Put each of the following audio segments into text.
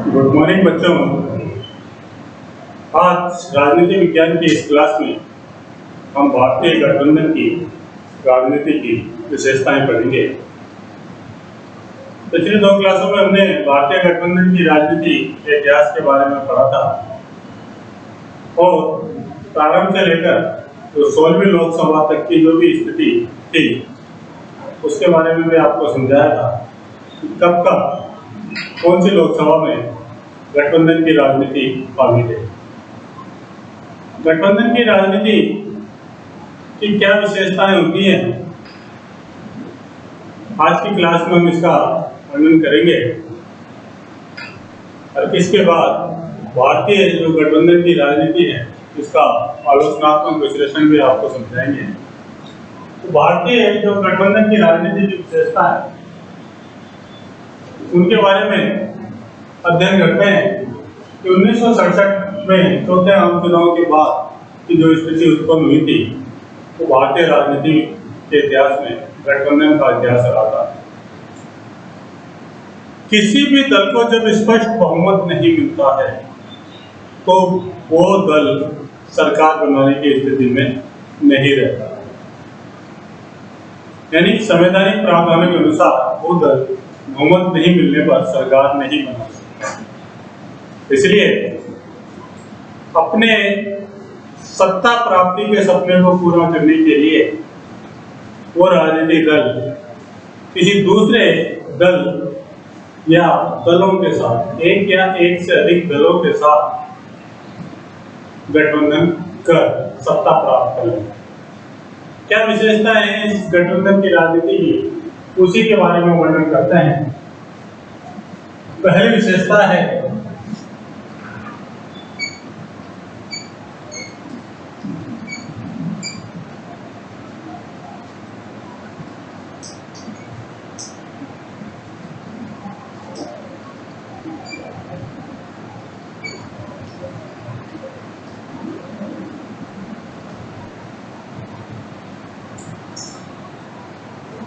Good morning बच्चों। आज राजनीति विज्ञान की इस क्लास में हम भारतीय गठबंधन की राजनीति की विशेषताएं पढ़ेंगे। पिछली दो क्लासों में हमने भारतीय गठबंधन की राजनीति के इतिहास के बारे में पढ़ा था और प्रारंभ से लेकर तो 16वीं लोकसभा तक की जो भी स्थिति थी उसके बारे में भी आपको समझाया था कि कब कौन सी लोकसभा में गठबंधन की राजनीति पाली गई। गठबंधन की राजनीति की क्या विशेषताएं होती हैं, आज की क्लास में हम इसका वर्णन करेंगे और इसके बाद भारतीय जो गठबंधन की राजनीति है इसका आलोचनात्मक विश्लेषण भी आपको समझाएंगे। तो भारतीय जो गठबंधन की राजनीति की विशेषता है उनके बारे में अध्ययन करते हैं कि 1967 में चौथे आम चुनाव के बाद की जो स्थिति उत्पन्न हुई थी वो भारतीय राजनीति के इतिहास में गठबंधन का इतिहास रहा था। किसी भी दल को जब स्पष्ट बहुमत नहीं मिलता है तो वो दल सरकार बनाने की स्थिति में नहीं रहता, यानी संवैधानिक प्रावधानों के अनुसार वो दल बहुमत नहीं मिलने पर सरकार नहीं बना सकता। इसलिए अपने सत्ता प्राप्ति के सपने को पूरा करने के लिए वो राजनीतिक दल किसी दूसरे दल या दलों के साथ एक या एक से अधिक दलों के साथ गठबंधन कर सत्ता प्राप्त कर लें। क्या विशेषता है इस गठबंधन की राजनीति की, उसी के बारे में वर्णन करते हैं। पहली विशेषता है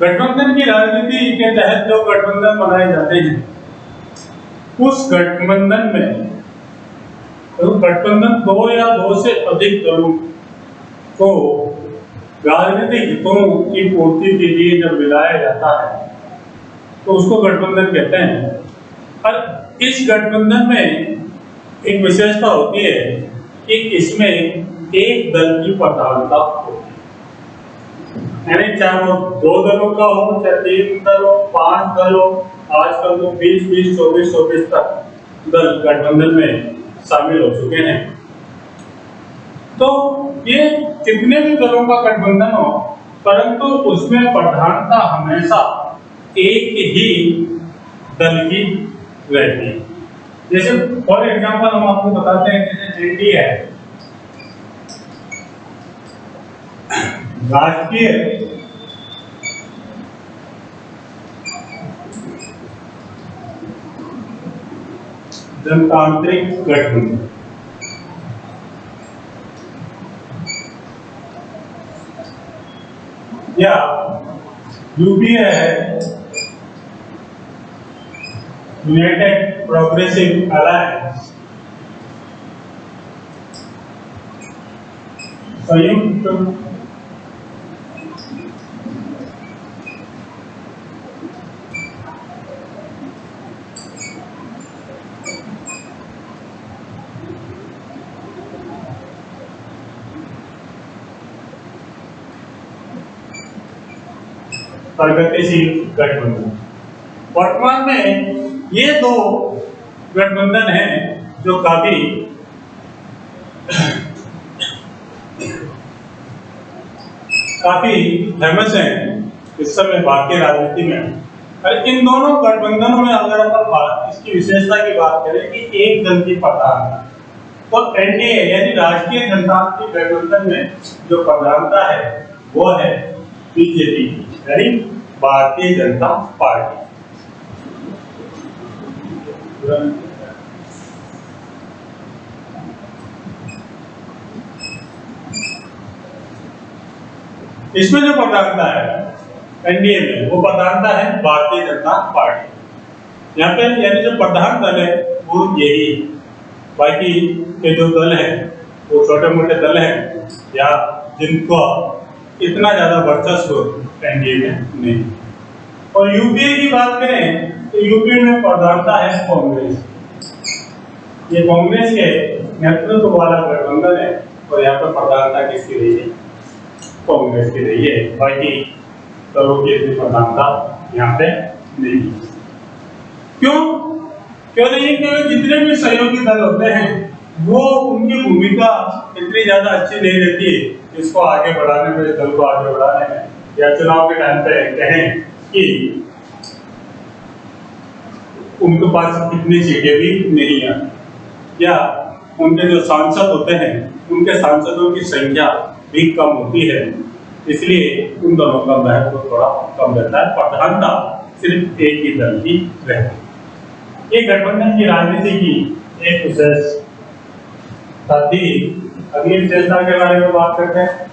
गठबंधन की राजनीति के तहत जो गठबंधन बनाए जाते हैं उस गठबंधन में तो गठबंधन दो या दो से अधिक दलों को राजनीतिक हितों की पूर्ति के लिए जब मिलाया जाता है तो उसको गठबंधन कहते हैं। और इस गठबंधन में एक विशेषता होती है कि इसमें एक दल की प्रधानता होती है, यानी चाहे वो दो दलों का हो, चाहे 3 दल हो, 5 दल हो, आजकल तो 20-20, 24-24 तक दल गठबंधन में शामिल हो चुके हैं। तो ये कितने भी दलों का गठबंधन हो परंतु उसमें प्रधानता हमेशा एक ही दल की रहती है। जैसे फॉर एग्जांपल हम आपको बताते हैं, जैसे एनडीए है, राष्ट्रीय जनतांत्रिक गठबंधन, या यूपीए है, यूनाइटेड प्रोग्रेसिव अलायंस, संयुक्त प्रगतिशील गठबंधन। वर्तमान में ये दो गठबंधन हैं जो काफी फेमस हैं इस समय भारतीय राजनीति में। और इन दोनों गठबंधनों में अगर अपन इसकी विशेषता की बात करें कि एक दल की प्रधानता, तो एनडीए यानी राष्ट्रीय जनतांत्रिक गठबंधन में जो प्रधानता है वो है बीजेपी यानी भारतीय जनता पार्टी। इसमें जो प्रधानता है एनडीए में वो प्रधानता है भारतीय जनता पार्टी। यहाँ पे यानी जो प्रधान दल है वो यही है। बाकी के जो दल है वो छोटे मोटे दल है या जिनको इतना ज्यादा वर्चस्व एनडीए में नहीं। और यूपीए की बात करें तो यूपी में प्रधानता है कांग्रेस। ये कांग्रेस के नेतृत्व वाला गठबंधन है और यहाँ पर प्रधानता किसकी रही है? कांग्रेस की रही है। बाकी दलों की इतनी प्रधानता यहाँ पे नहीं। क्यों नहीं? क्योंकि जितने भी सहयोगी दल होते हैं वो उनकी भूमिका इतनी ज्यादा अच्छी नहीं रहती है इसको आगे बढ़ाने में, दल को आगे बढ़ाने में, या चुनाव के टाइम पे कहें कि उनके पास कितनी सीटें भी नहीं आती, या उनके जो सांसद होते हैं उनके सांसदों की संख्या भी कम होती है, इसलिए उन दोनों का महत्व थोड़ा कम रहता है। प्रधानता सिर्फ एक ही दल की रहती है। ये गठबंधन की राजनीति की एक विशेष साथी। अगली विशेषता के बारे में बात करते हैं।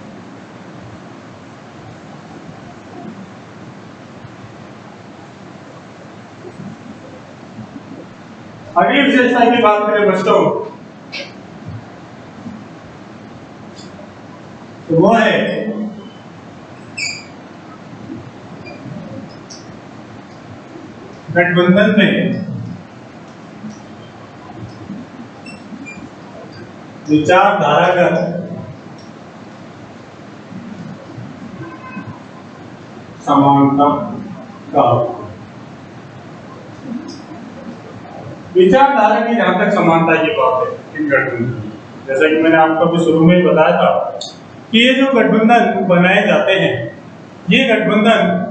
अगली विशेषता की बात करें बच्चों तो वो है गठबंधन में विचारधारागत समानता का। विचारधारा की जहां तक समानता की बात है इन गठबंधन, जैसा कि मैंने आपको अभी शुरू में ही बताया था कि ये जो गठबंधन बनाए जाते हैं, ये गठबंधन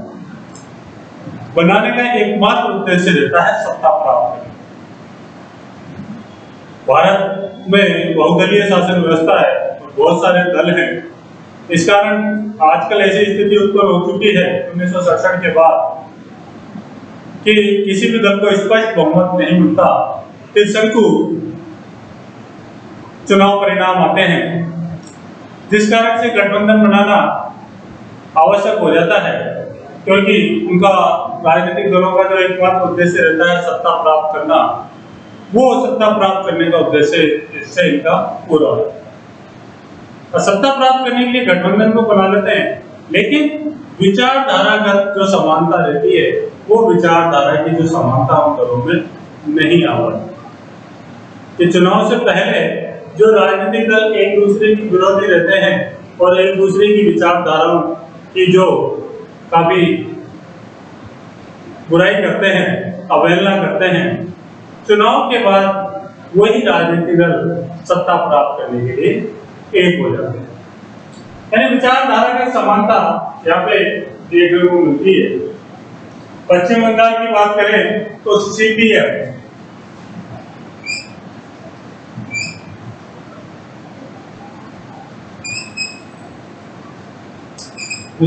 बनाने का एकमात्र उद्देश्य रहता है सत्ता प्राप्त करना। भारत में बहुदलीय शासन व्यवस्था है और बहुत सारे दल हैं। इस कारण आजकल ऐसी स्थिति उत्पन्न हो चुकी है 1967 के बाद कि किसी भी दल को स्पष्ट बहुमत नहीं मिलता, फिर शंकु चुनाव परिणाम आते हैं, जिस कारण से गठबंधन बनाना आवश्यक हो जाता है, क्योंकि उनका राजनीतिक दलों का जो एकमात्र उद्देश्य रहता है सत्ता प्राप्त करना, वो सत्ता प्राप्त करने का उद्देश्य इससे इनका पूरा हो जाता है। और सत्ता प्राप्त करने के लिए गठबंधन को बना लेते हैं, लेकिन विचारधारागत जो समानता रहती है वो विचारधारा की जो समानता उन दलों में नहीं आ पाती। कि चुनाव से पहले जो राजनीतिक दल एक दूसरे के विरोधी रहते हैं और एक दूसरे की विचारधाराओं की जो काफी बुराई करते हैं, अवहेलना करते हैं, चुनाव के बाद वही राजनीतिक दल सत्ता प्राप्त करने के लिए एक हो जाते हैं। यानी विचारधारा की समानता यहाँ पे देखने को मिलती है। पश्चिम बंगाल की बात करें तो सीपीएम,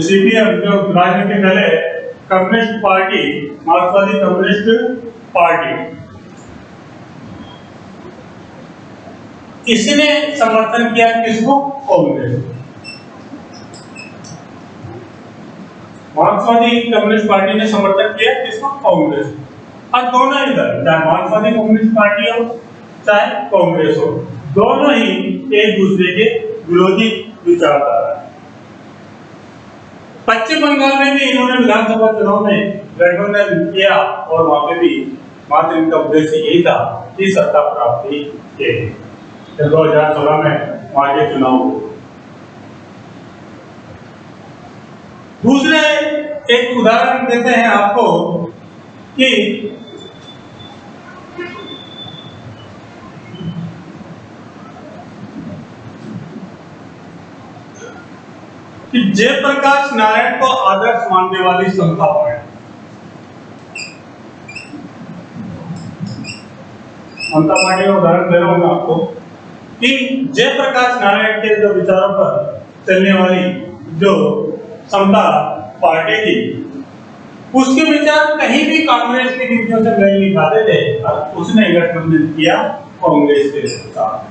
सीपीएम जो राजनीतिक दल है, कम्युनिस्ट पार्टी, मार्क्सवादी कम्युनिस्ट पार्टी, इसने समर्थन किया किसको? कांग्रेस। मार्क्सवादी कम्युनिस्ट पार्टी ने समर्थन किया किसको? कांग्रेस। और दोनों ही दल, चाहे मार्क्सवादी कम्युनिस्ट पार्टी हो चाहे कांग्रेस हो, दोनों ही एक दूसरे के विरोधी विचारधारा है। पश्चिम बंगाल में भी इन्होंने विधानसभा चुनाव में गठबंधन किया और वहां पे भी मात्र इनका उद्देश्य यही था कि सत्ता प्राप्ति के 2016 में वहां के चुनाव हुए। दूसरे एक उदाहरण देते हैं आपको कि जयप्रकाश नारायण को आदर्श मानने वाली समता पार्टी, समता पार्टी का उदाहरण दे रहा हूं मैं आपको कि जयप्रकाश नारायण के जो विचारों पर चलने वाली जो समता पार्टी थी, उसके विचार कहीं भी कांग्रेस की नीतियों से मेल नहीं खाते थे और उसने गठबंधन किया कांग्रेस के साथ।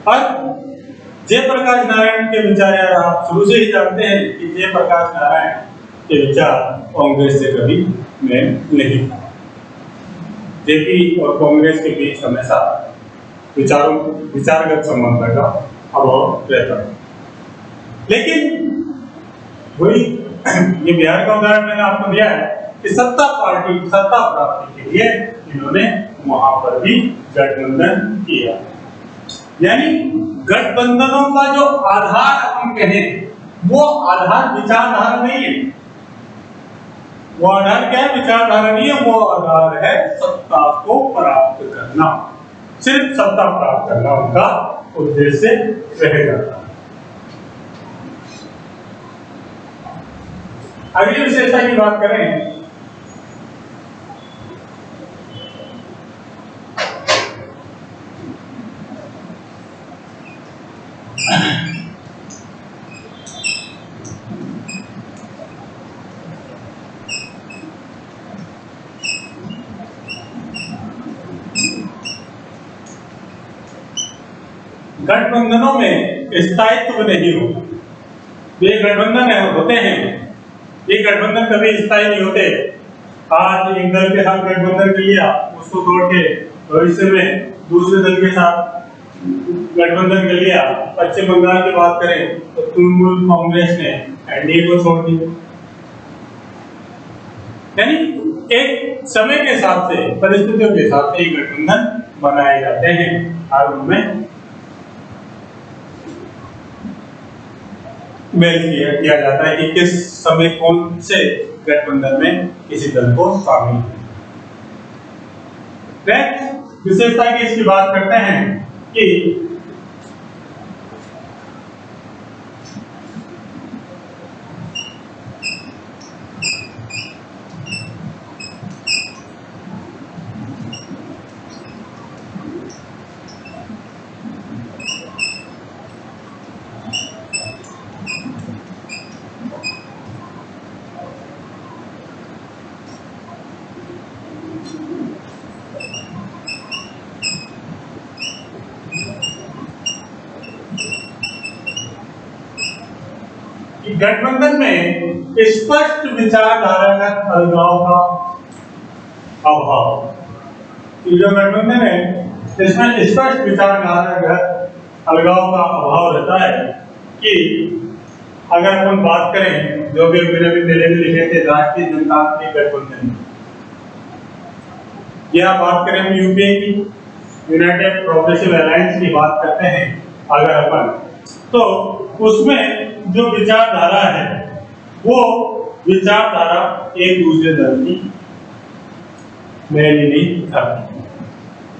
और जयप्रकाश नारायण के विचार यार आप शुरू से ही जानते हैं कि जयप्रकाश नारायण के विचार कांग्रेस से कभी मेल नहीं था। जेपी और कांग्रेस के बीच हमेशा विचारगत संबंध का अभाव रहता है। लेकिन वही ये बिहार का उदाहरण मैंने आपको दिया है कि सत्ता प्राप्ति के लिए इन्होंने वहां पर भी गठबंधन किया। यानी गठबंधनों का जो आधार हम कहें, वो आधार विचारधारा नहीं है। वो आधार क्या है? विचारधारा नहीं है, वो आधार है सत्ता को प्राप्त करना। सिर्फ सत्ता प्राप्त करना उनका उद्देश्य रह जाता है। अगली विशेषता की बात करें, गठबंधनों में स्थायित्व नहीं होता। ये गठबंधन होते हैं, ये गठबंधन कभी स्थायी नहीं होते। आज एक दल के साथ गठबंधन कर लिया, उसको तोड़ के भविष्य में दूसरे दल के साथ गठबंधन कर लिया। पश्चिम बंगाल की बात करें तो तृणमूल कांग्रेस ने एनडीए को छोड़ दिया। यानी एक समय के हिसाब से, परिस्थितियों के हिसाब से गठबंधन बनाए जाते हैं और उनमें मेल किया जाता है कि किस समय कौन से गठबंधन में किसी दल को शामिल है। विशेषता की इसकी बात करते हैं कि गठबंधन में स्पष्ट विचारधारा का अलगाव का अभाव। ये जो गठबंधन है, इसमें स्पष्ट विचारधारा का अलगाव का अभाव रहता है कि अगर हम बात करें, जो भी पहले भी लिखे थे, राष्ट्रीय जनतांत्रिक गठबंधन, या बात करें हम यूपीए की, यूनाइटेड प्रोग्रेसिव अलायंस की बात करते हैं अगर अपन, तो उसमें जो विचारधारा है वो विचारधारा एक दूसरे दल की मेल नहीं खाती।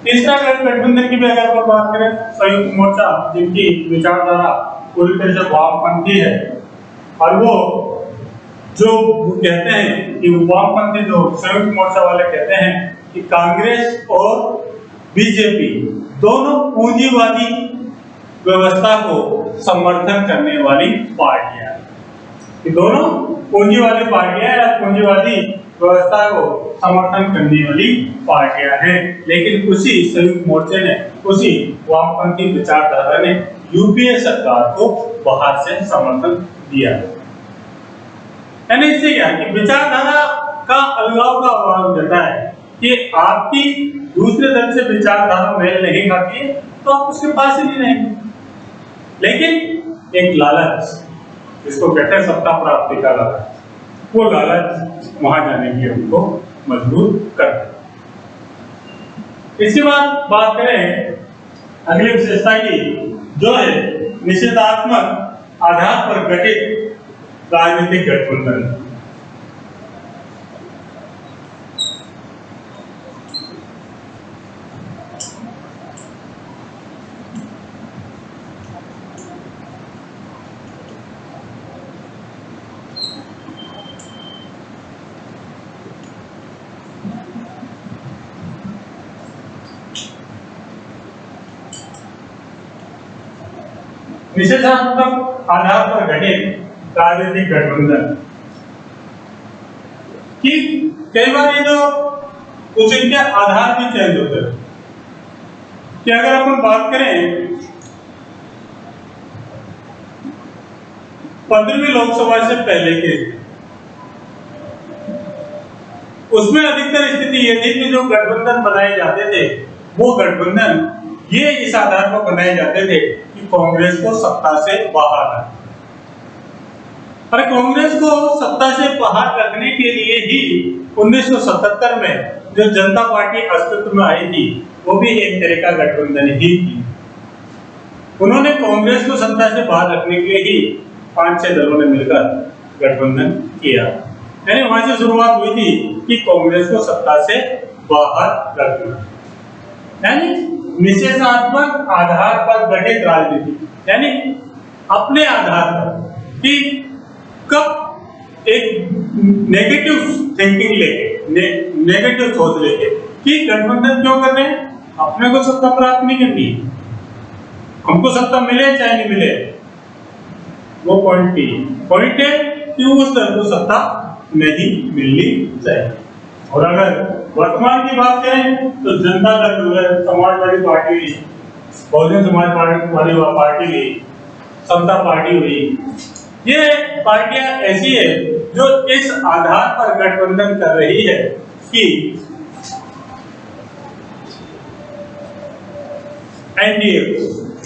तीसरा गठबंधन की भी अगर अपन बात करें, संयुक्त मोर्चा, जिनकी विचारधारा पूरी तरह से वामपंथी है, और वो जो कहते हैं कि वामपंथी, जो संयुक्त मोर्चा वाले कहते हैं कि कांग्रेस और बीजेपी दोनों पूंजीवादी व्यवस्था को समर्थन करने वाली पार्टियां हैं। कि दोनों पूंजीवादी पार्टियां या पूंजीवादी व्यवस्था को समर्थन करने वाली पार्टियां हैं। लेकिन उसी संयुक्त मोर्चे ने, उसी वामपंथी विचारधारा ने यूपीए सरकार को बाहर से समर्थन दिया। यानी इससे क्या कि विचारधारा का अलगाव का अभाव रहता है कि आपकी दूसरे दल से विचारधारा मेल नहीं खाती है तो आप उसके पास ही नहीं रहेंगे। लेकिन एक लालच, जिसको कहते हैं सत्ता प्राप्ति का लालच, वो लालच वहां जाने के उनको मजबूर करता है। इसके बाद बात करें अगली विशेषता की, जो है निषेधात्मक आधार पर गठित राजनीतिक गठबंधन। निषेधात्मक आधार पर गठित राजनीतिक गठबंधन कि कई बार ये जो कुछ इनके आधार भी चेंज होते हैं। कि अगर अपन बात करें 15वीं लोकसभा से पहले के, उसमें अधिकतर स्थिति ये थी कि जो गठबंधन बनाए जाते थे वो गठबंधन ये इस आधार पर बनाए जाते थे कि कांग्रेस को सत्ता से बाहर रखना। और कांग्रेस को सत्ता से बाहर रखने के लिए ही 1977 में जो जनता पार्टी अस्तित्व में आई थी वो भी एक तरह का गठबंधन ही थी। उन्होंने कांग्रेस को सत्ता से बाहर रखने के लिए ही 5-6 दलों ने मिलकर गठबंधन किया। यानी वहां से शुरुआत हुई थी कि कांग्रेस को सत्ता से बाहर रखना, यानी निषेधात्मक आधार पर गठित राजनीति, यानी अपने आधार पर कि कब एक नेगेटिव थिंकिंग लेके, नेगेटिव सोच लेके कि गठबंधन क्यों कर रहे हैं, अपने को सत्ता प्राप्त नहीं करनी, हमको सत्ता मिले चाहे नहीं मिले, वो पॉइंट है कि उस दल को सत्ता नहीं मिलनी चाहिए। और अगर वर्तमान की बात करें तो जनता दल, समाजवादी पार्टी, बहुजन समाज पार्टी हुई, समता पार्टी हुई, ये पार्टियां ऐसी है जो इस आधार पर गठबंधन कर रही है कि एनडीए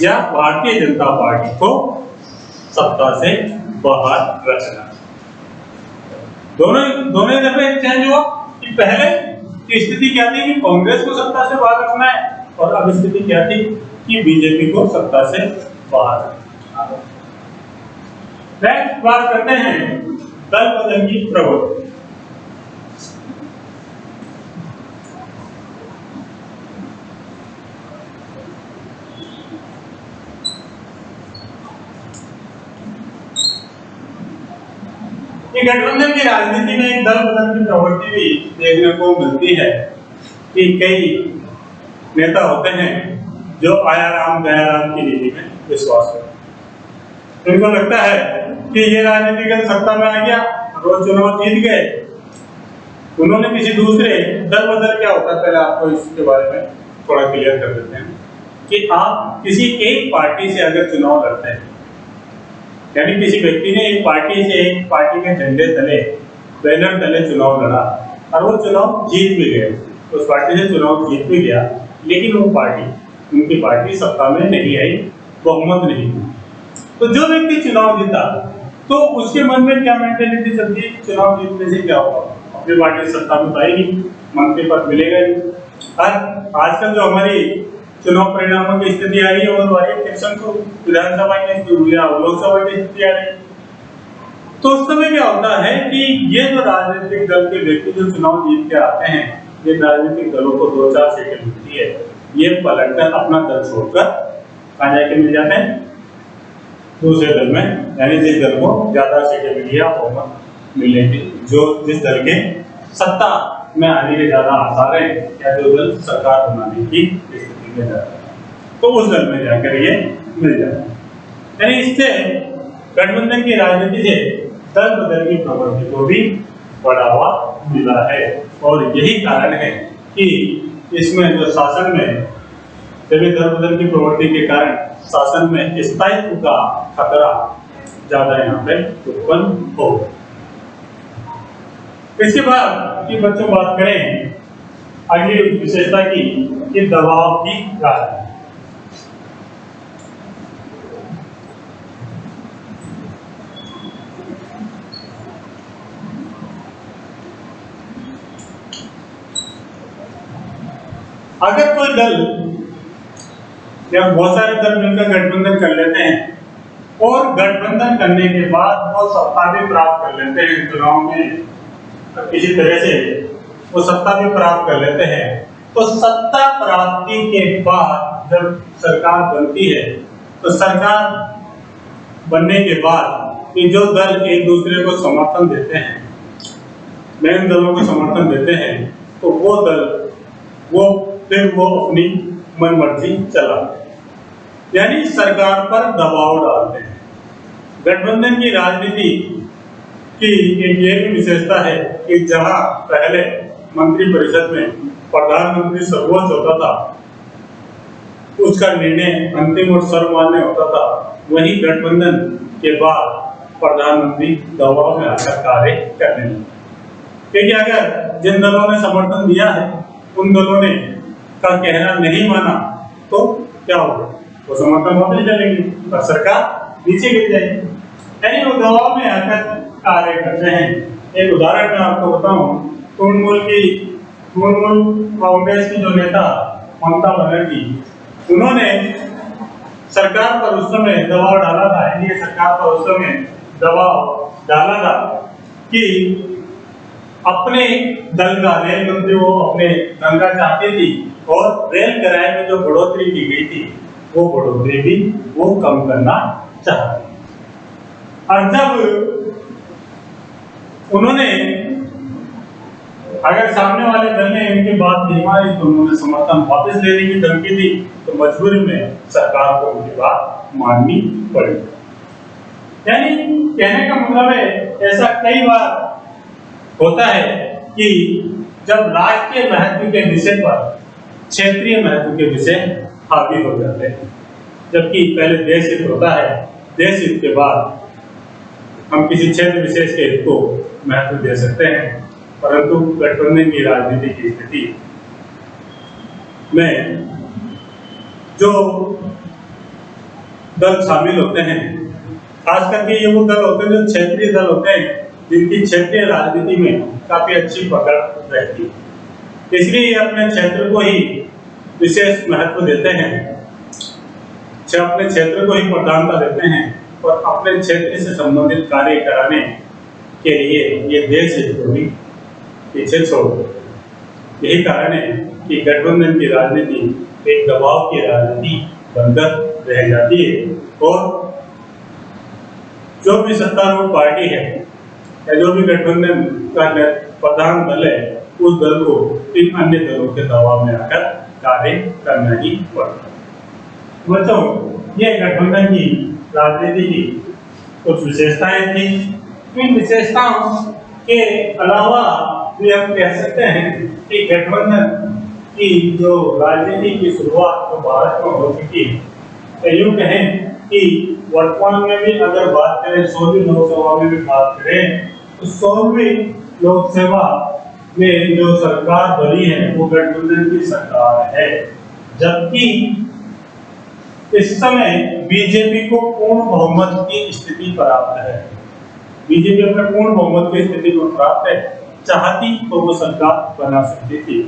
या भारतीय जनता पार्टी को सत्ता से बाहर रखना। दोनों में चेंज हुआ कि पहले की स्थिति क्या थी कि कांग्रेस को सत्ता से बाहर रखना है, और अब स्थिति क्या थी कि बीजेपी को सत्ता से बाहर रखना। नेक्स्ट बात करते हैं दल बदल की प्रवृत्ति। गठबंधन की राजनीति में एक दल बदल की प्रवृत्ति भी देखने को मिलती है कि कई नेता होते हैं जो आया राम गया राम की नीति में विश्वास करते हैं। उनको लगता है कि ये राजनीतिक सत्ता में आ गया, रोज चुनाव जीत गए, उन्होंने किसी दूसरे दल बदल क्या होता है, पहले आपको इसके बारे में थोड़ा क्लियर कर देते हैं कि आप किसी एक पार्टी से अगर चुनाव लड़ते हैं, यानी किसी व्यक्ति ने एक पार्टी के झंडे तले, बैनर तले चुनाव लड़ा और वो चुनाव जीत भी गए, उस पार्टी से चुनाव जीत भी गया, लेकिन वो पार्टी, उनकी पार्टी सत्ता में नहीं आई, बहुमत नहीं हुई, तो जो व्यक्ति चुनाव जीता तो उसके मन में क्या मेंटेलिटी चलती है, चुनाव जीतने से क्या होगा, अपनी पार्टी सत्ता में आएगी, मंत्री पद मिलेगा ही। और आजकल जो हमारी चुनाव परिणामों की स्थिति आ रही है और वाली इलेक्शन को विधानसभा की या लोकसभा की स्थिति आ रही है, तो उस समय क्या होता है कि ये जो राजनीतिक दल के व्यक्ति जो चुनाव जीत के आते हैं, ये राजनीतिक दलों को 2-4 सीटें मिलती है, ये पलटकर अपना दल छोड़कर कहाँ जाके मिल जाते हैं, दूसरे दल में, यानी जिस दल को ज्यादा सीटें मिली या बहुमत मिलने की, जो जिस दल के सत्ता में आने के ज्यादा आसार है या जो दल सरकार बनाने की स्थिति में जाता है, तो उस दल में जाकर ये मिल जाता है। यानी इससे गठबंधन की राजनीति से दल बदल की प्रवृत्ति को भी बढ़ावा मिला है, और यही कारण है कि इसमें जो शासन में सभी दल बदल की प्रवृत्ति के कारण शासन में स्थायित्व का खतरा ज्यादा यहाँ पे उत्पन्न हो। इसके बाद की बच्चों बात करें अगली विशेषता की कि दबाव की राजनीति। अगर कोई दल या बहुत सारे दल मिलकर गठबंधन कर लेते हैं और गठबंधन करने के बाद वो सत्ता भी प्राप्त कर लेते हैं, चुनाव में किसी तरह से वो सत्ता भी प्राप्त कर लेते हैं, तो सत्ता प्राप्ति के बाद जब सरकार बनती है तो सरकार बनने के बाद ये जो दल एक दूसरे को समर्थन देते हैं, नए दलों को समर्थन देते हैं, तो वो दल फिर वो अपनी मनमर्जी चलाते हैं, यानी सरकार पर दबाव डालते हैं। गठबंधन की राजनीति की एक ये भी विशेषता है कि जहां पहले मंत्रिपरिषद में प्रधानमंत्री सर्वोच्च होता था, उसका निर्णय अंतिम और सर्वमान्य होता था, वहीं गठबंधन के बाद प्रधानमंत्री दबाव में आकर कार्य करने लगे। क्योंकि अगर जिन दलों ने समर्थन दिया है उन दलों ने का कहना नहीं माना तो क्या होगा, वो समर्थन वापस चलेंगे और सरकार नीचे गिर जाएगी। यानी वो दबाव में आकर कार्य करते हैं। एक उदाहरण मैं आपको बताऊं, तृणमूल कांग्रेस की जो नेता ममता बनर्जी, उन्होंने सरकार पर उस समय दबाव डाला था, एनडीए सरकार पर उस समय दबाव डाला था कि अपने दल का रेल मंत्री वो अपने दल का चाहती थी और रेल किराए में जो बढ़ोतरी की गई थी वो बढ़ोतरी भी वो कम करना चाहती। और जब उन्होंने अगर सामने वाले दल ने इनकी बात नहीं मानी तो उन्होंने समर्थन वापस लेने की धमकी दी, तो मजबूरी में सरकार को उनकी बात माननी पड़ी। यानी कहने का मतलब है, ऐसा कई बार होता है कि जब राष्ट्रीय महत्व के विषय पर क्षेत्रीय महत्व के विषय हावी हो जाते हैं, जबकि पहले देश हित होता है, देश हित के बाद हम किसी क्षेत्र विशेष के हित को महत्व दे सकते हैं। परंतु गठबंधन की राजनीति की स्थिति में जो दल शामिल होते हैं, खास करके ये वो दल होते हैं जो क्षेत्रीय दल होते हैं, जिनकी क्षेत्रीय राजनीति में काफी अच्छी पकड़ रहती है, इसलिए ये अपने क्षेत्र को ही विशेष महत्व देते हैं, अपने क्षेत्र को ही प्रधानता देते हैं और अपने क्षेत्र से संबंधित कार्य कराने के लिए ये देश हित को भी पीछे छोड़ दो। यही कारण है कि गठबंधन की राजनीति एक दबाव की राजनीति बनकर रह जाती है और जो भी सत्तारूढ़ पार्टी है या जो भी गठबंधन का प्रधान दल है, उस दल को इन अन्य दलों के दबाव में आकर कार्य करना ही पड़ता है। बच्चों, ये गठबंधन की राजनीति की कुछ विशेषताएं थी। इन विशेषताओं के अलावा भी हम कह सकते हैं कि गठबंधन की जो राजनीति की शुरुआत तो भारत में हो चुकी है, तो यूं कहें कि वर्तमान में भी अगर बात करें, 16वीं लोकसभा में भी बात करें, तो 16वीं लोकसभा में जो सरकार बनी है वो गठबंधन की सरकार है, जबकि इस समय बीजेपी को पूर्ण बहुमत की स्थिति प्राप्त है। बीजेपी अपने पूर्ण बहुमत की स्थिति को प्राप्त है, चाहती तो वो सरकार बना सकती थी,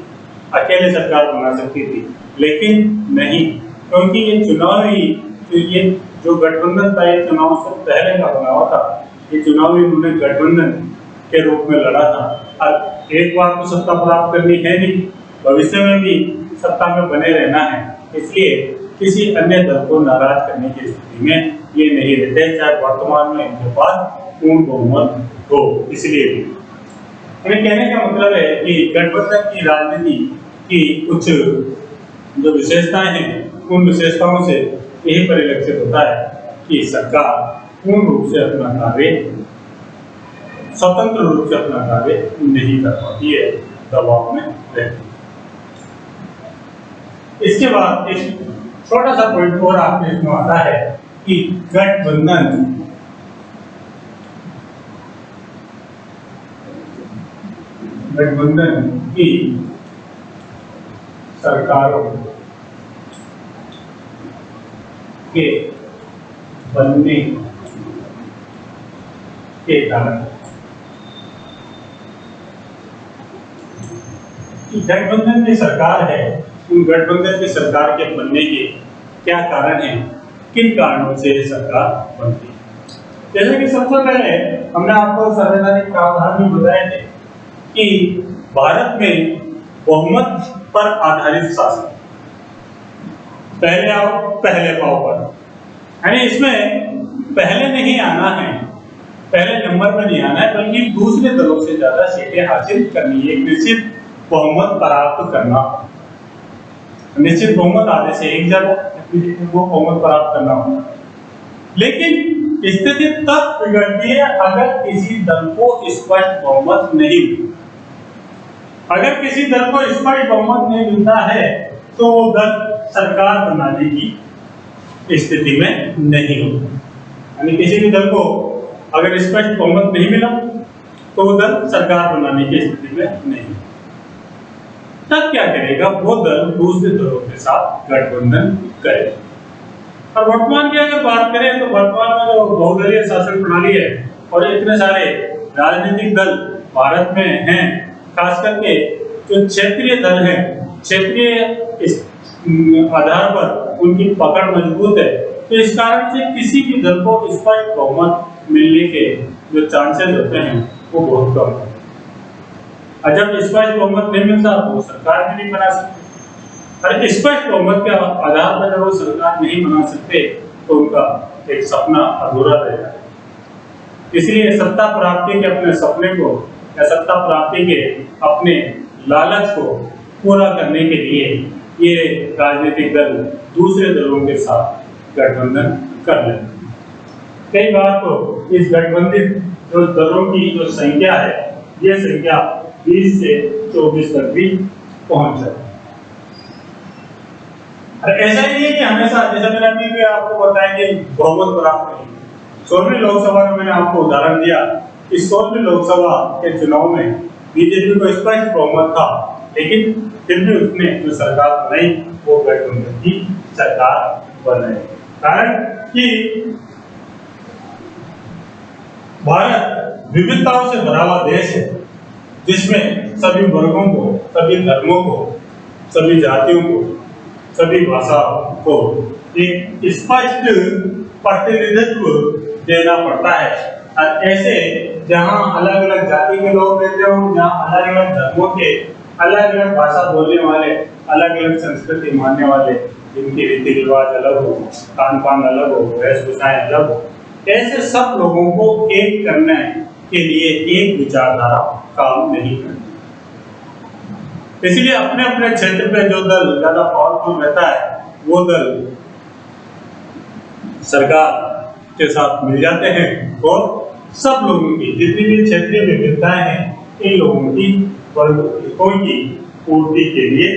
अकेले सरकार बना सकती थी, लेकिन नहीं, क्योंकि ये चुनावी ये जो गठबंधन था ये चुनाव से पहले का बना हुआ था। ये चुनाव उन्होंने गठबंधन के रूप में लड़ा था और एक बार तो सत्ता प्राप्त करनी है नहीं, भविष्य में भी सत्ता में बने रहना है, इसलिए किसी अन्य दल को नाराज करने की स्थिति में ये नहीं रहते, चाहे वर्तमान में इनके पास पूर्ण बहुमत हो। इसलिए कहने का मतलब है कि गठबंधन की राजनीति की कुछ जो विशेषताएं हैं, उन विशेषताओं से यही परिलक्षित होता है कि सरकार पूर्ण रूप से अपना कार्य, स्वतंत्र रूप से अपना कार्य नहीं कर पाती है, दबाव में रहती। इसके बाद एक छोटा सा पॉइंट और आपके इसमें आता है कि गठबंधन की सरकारों के बनने के कारण गठबंधन की सरकार है, उन गठबंधन की सरकार के बनने के क्या कारण हैं, किन कारणों से ये सरकार बनती है। जैसे कि सबसे पहले हमने आपको संवैधानिक प्रावधान में बताए थे कि भारत में बहुमत पर आधारित शासन, पहले आओ पहले पाओ पर, यानी इसमें पहले नहीं आना है, पहले नंबर पर नहीं आना है, बल्कि दूसरे दलों से ज्यादा सीटें हासिल करनी है, एक निश्चित बहुमत प्राप्त करना, निश्चित बहुमत आधे से एक जगह वो बहुमत प्राप्त करना होगा। लेकिन स्थिति तब बिगड़ती है अगर किसी दल को स्पष्ट बहुमत नहीं मिलता। अगर किसी दल को स्पष्ट बहुमत नहीं मिलता है तो वो दल सरकार बनाने की स्थिति में नहीं होता। यानी किसी भी दल को अगर स्पष्ट बहुमत नहीं मिला तो वो दल सरकार बनाने की स्थिति में नहीं। तब क्या करेगा? वो दल दूसरे दलों के साथ गठबंधन करेगा। और वर्तमान की अगर बात करें तो वर्तमान में जो बहुदलीय शासन प्रणाली है और इतने सारे राजनीतिक दल भारत में हैं, खास करके जो क्षेत्रीय दल हैं, क्षेत्रीय आधार पर उनकी पकड़ मजबूत है, तो इस कारण से किसी भी दल को स्पष्ट बहुमत मिलने के जो चांसेस होते हैं वो बहुत कम है। और जब स्पष्ट बहुमत नहीं मिलता तो सरकार भी नहीं बना सकते। और स्पष्ट बहुमत के आधार पर जब वो सरकार नहीं बना सकते तो उनका एक सपना अधूरा रह जाता है। इसलिए सत्ता प्राप्ति के अपने सपने को या सत्ता प्राप्ति के अपने लालच को पूरा करने के लिए ये राजनीतिक दल दूसरे दलों के साथ गठबंधन कर लेते हैं। कई बार तो इस गठबंधित जो दलों की जो संख्या है, ये संख्या 20 से 24 तक भी पहुंच जाती है। ऐसा ही है कि हमेशा, जैसा मैंने अभी आपको बताया कि बहुमत प्राप्त नहीं। 16वीं लोकसभा में मैंने आपको उदाहरण दिया कि 16वीं लोकसभा के चुनाव में बीजेपी को स्पष्ट बहुमत था, लेकिन फिर भी उसने जो सरकार बनाई वो गठबंधन की सरकार बनाई। कारण कि भारत विविधताओं से भरा हुआ देश है, जिसमें सभी वर्गों को, सभी धर्मों को, सभी जातियों को, सभी भाषाओं को एक स्पष्ट प्रतिनिधित्व देना पड़ता है। और ऐसे जहां अलग अलग जाति के लोग रहते हो, जहां अलग अलग धर्मों के, अलग अलग भाषा बोलने वाले, अलग अलग संस्कृति मानने वाले, जिनके रीति रिवाज अलग हो, खान पान अलग हो, वेशभूषाएं अलग हो, ऐसे सब लोगों को एक करने के लिए एक विचारधारा काम नहीं करती। इसलिए अपने अपने क्षेत्र पे जो दल ज्यादा पावरफुल रहता है वो दल सरकार के साथ मिल जाते हैं और सब लोगों की जितनी भी क्षेत्रीय विविधताएं हैं, इन लोगों की वर्गों की पूर्ति के लिए,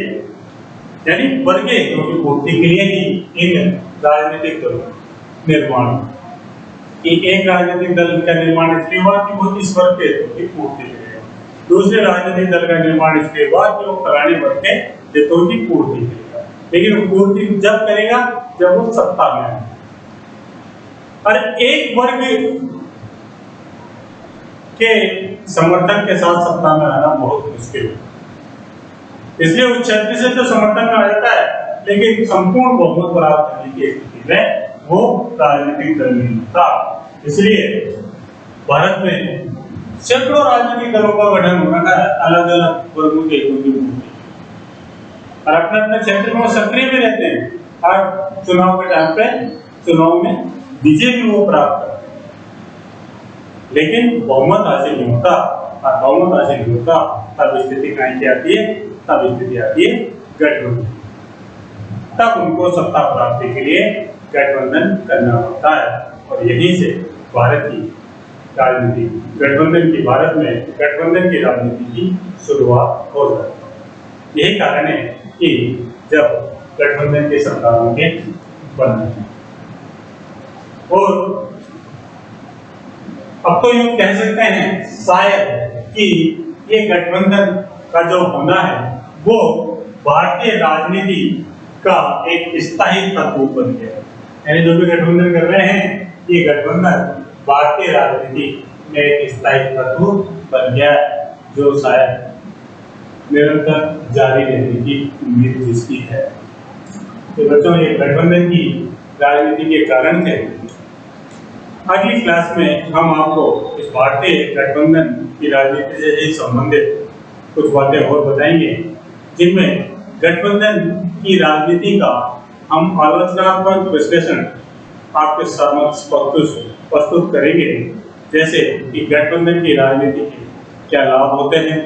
यानी वर्गीय हितों की पूर्ति के लिए ही इन राजनीतिक दलों का निर्माण, कि एक राजनीतिक दल का निर्माण इसलिए हुआ कि वो इस वर्ग के हितों की पूर्ति करेगा, दूसरे राजनीतिक दल का निर्माण इसलिए हुआ कि वो फलाने वर्ग के हितों की पूर्ति करेगा। लेकिन वो पूर्ति जब करेगा जब वो सत्ता में है। और एक वर्ग के समर्थन के साथ सत्ता में आना बहुत मुश्किल है। इसलिए उस क्षेत्र से तो समर्थन में आ जाता है, लेकिन संपूर्ण बहुमत प्राप्त करने की स्थिति में वो राजनीतिक दल नहीं था। इसलिए भारत में सैकड़ों राजनीतिक दलों का गठन हो रखा है, अलग अलग वर्गों के हितों की पूर्ति, और अपने अपने क्षेत्र में वो सक्रिय भी रहते हैं। हर चुनाव के टाइम पे चुनाव में बीजेपी वो प्राप्त करते हैं, लेकिन बहुमत हासिल नहीं होता। और बहुमत हासिल नहीं होता तब स्थिति कहीं की आती है, तब स्थिति आती है गठबंधन। तब उनको सत्ता प्राप्ति के लिए गठबंधन करना होता है। और यहीं से भारत की राजनीति, गठबंधन की, भारत में गठबंधन की राजनीति की शुरुआत हो जाती है। यही कारण है कि जब गठबंधन के सरकारों के बनते हैं, और अब तो यूं कह सकते हैं शायद कि ये गठबंधन का जो होना है वो भारतीय राजनीति का एक स्थायी तत्व बन गया है। यानी जो भी गठबंधन कर रहे हैं, ये गठबंधन भारतीय राजनीति में एक स्थायी तत्व बन गया है, जो शायद निरंतर जारी रहने की उम्मीद जिसकी है। तो बच्चों, ये गठबंधन की राजनीति के कारण थे। अगली क्लास में हम आपको इस भारतीय गठबंधन की राजनीति से ही संबंधित कुछ बातें और बताएंगे, जिनमें गठबंधन की राजनीति का हम आलोचनात्मक विश्लेषण आपके समक्ष प्रस्तुत करेंगे। जैसे कि गठबंधन की राजनीति के क्या लाभ होते हैं,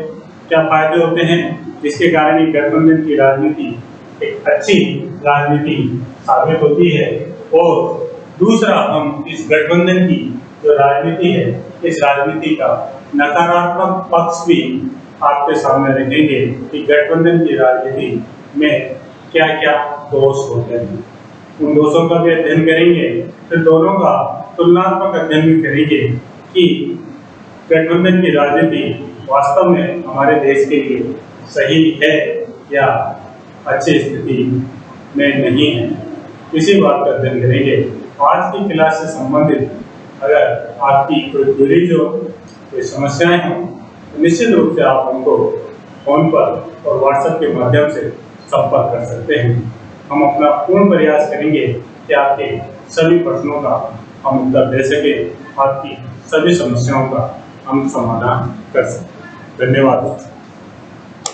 क्या फायदे होते हैं, जिसके कारण ये गठबंधन की राजनीति एक अच्छी राजनीति साबित होती है। और दूसरा, हम इस गठबंधन की जो राजनीति है, इस राजनीति का नकारात्मक पक्ष भी आपके सामने रखेंगे कि गठबंधन की राजनीति में क्या क्या दोष होते हैं। उन दोषों का भी अध्ययन करेंगे, फिर दोनों का तुलनात्मक अध्ययन भी करेंगे कि गठबंधन की राजनीति वास्तव में हमारे देश के लिए सही है या अच्छी स्थिति में नहीं है, इसी बात का अध्ययन करेंगे। आज की क्लास से संबंधित अगर आपकी कोई क्वेरीज हो, कोई समस्याएं हो, तो निश्चित रूप से आप हमको फोन पर और व्हाट्सएप के माध्यम से संपर्क कर सकते हैं। हम अपना पूर्ण प्रयास करेंगे कि आपके सभी प्रश्नों का हम उत्तर दे सकें, आपकी सभी समस्याओं का हम समाधान कर सकें। धन्यवाद।